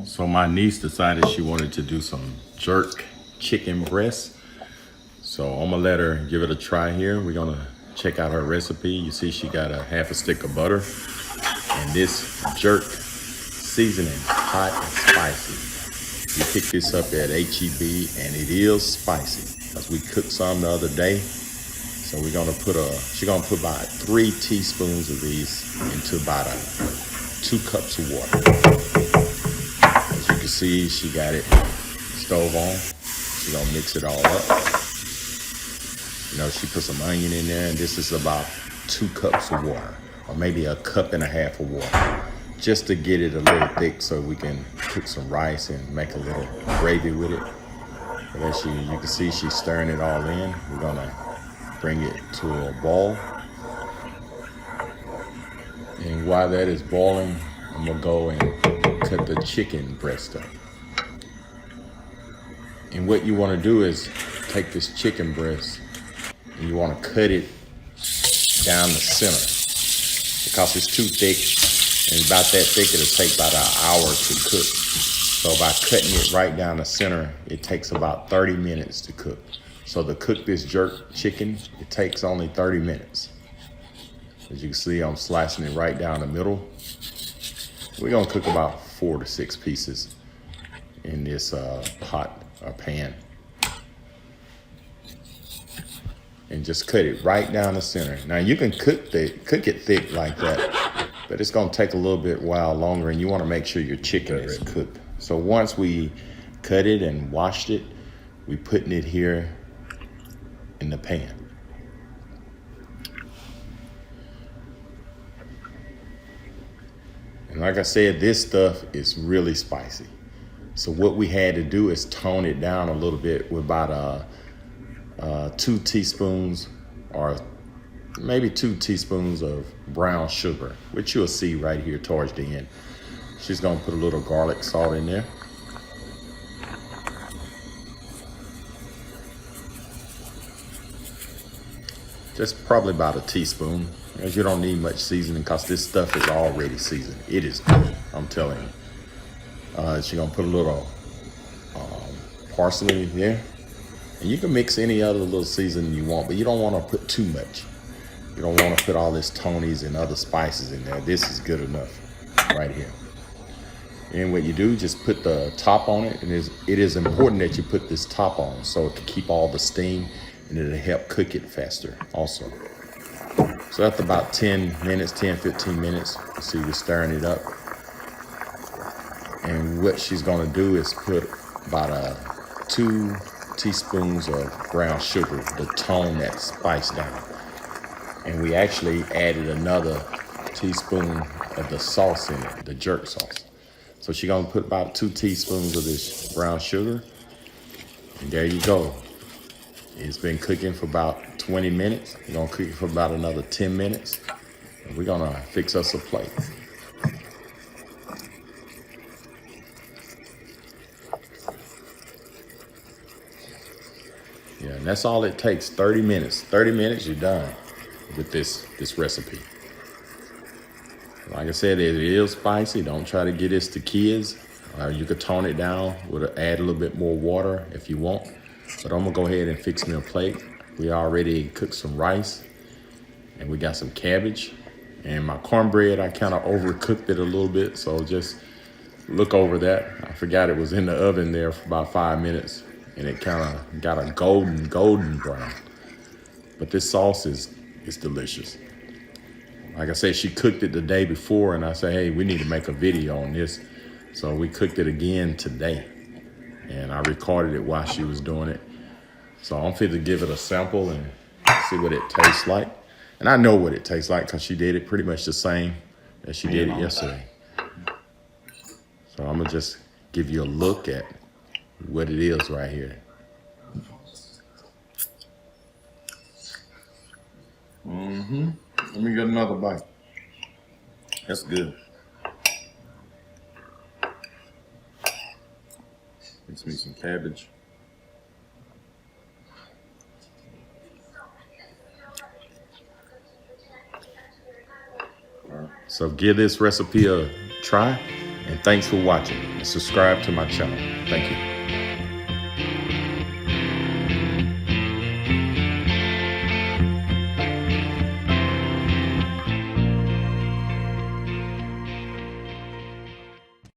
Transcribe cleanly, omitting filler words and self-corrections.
So my niece decided she wanted to do some jerk chicken breast. So I'm gonna let her give it a try here. We're gonna check out her recipe. You see she got a half a stick of butter. And this jerk seasoning, hot and spicy. You pick this up at HEB and it is spicy because we cooked some the other day. So we're gonna she's gonna put about 3 teaspoons of these into about 2 cups of water. As you can see, she got it stove on. She's gonna mix it all up. You know, she put some onion in there, and this is about 2 cups of water, or maybe 1.5 cups of water, just to get it a little thick so we can cook some rice and make a little gravy with it. But as you can see, she's stirring it all in. We're gonna bring it to a boil. And while that is boiling, I'm gonna go and cut the chicken breast up. And what you wanna do is take this chicken breast and you wanna cut it down the center because it's too thick, and about that thick, it'll take about an hour to cook. So by cutting it right down the center, it takes about 30 minutes to cook. So to cook this jerk chicken, it takes only 30 minutes. As you can see, I'm slicing it right down the middle. We're gonna cook about 4 to 6 pieces in this pot or pan. And just cut it right down the center. Now you can cook it thick like that, but it's gonna take a little bit while longer, and you wanna make sure your chicken is cooked. So once we cut it and washed it, we putting it here in the pan. And like I said, this stuff is really spicy. So what we had to do is tone it down a little bit with about 2 teaspoons or maybe 2 teaspoons of brown sugar, which you'll see right here towards the end. She's gonna put a little garlic salt in there. Just probably about a teaspoon, as you don't need much seasoning because this stuff is already seasoned. It is good, I'm telling you. She's gonna put a little parsley there. And you can mix any other little seasoning you want, but you don't want to put too much. You don't want to put all this Tony's and other spices in there. This is good enough right here. And what you do, just put the top on it. And it is important that you put this top on so it can keep all the steam, and it'll help cook it faster also. So after about 10 minutes, 10, 15 minutes, you see we're stirring it up. And what she's gonna do is put about 2 teaspoons of brown sugar to tone that spice down. And we actually added another teaspoon of the sauce in it, the jerk sauce. So she's gonna put about 2 teaspoons of this brown sugar. And there you go. It's been cooking for about 20 minutes. We're gonna cook it for about another 10 minutes. And we're gonna fix us a plate. Yeah, and that's all it takes, 30 minutes. 30 minutes, you're done with this recipe. Like I said, it is spicy. Don't try to get this to kids. You could tone it down, add a little bit more water if you want. But I'm gonna go ahead and fix me a plate. We already cooked some rice, and we got some cabbage. And my cornbread, I kind of overcooked it a little bit, so just look over that. I forgot it was in the oven there for about 5 minutes, and it kind of got a golden brown. But this sauce is delicious. Like I said, she cooked it the day before, and I said, hey, we need to make a video on this. So we cooked it again today, and I recorded it while she was doing it. So I'm fit to give it a sample and see what it tastes like. And I know what it tastes like because she did it pretty much the same as she did it yesterday. So I'm gonna just give you a look at what it is right here. Let me get another bite. That's good. Mix me some cabbage. So give this recipe a try and And thanks for watching and subscribe to my channel. Thank you.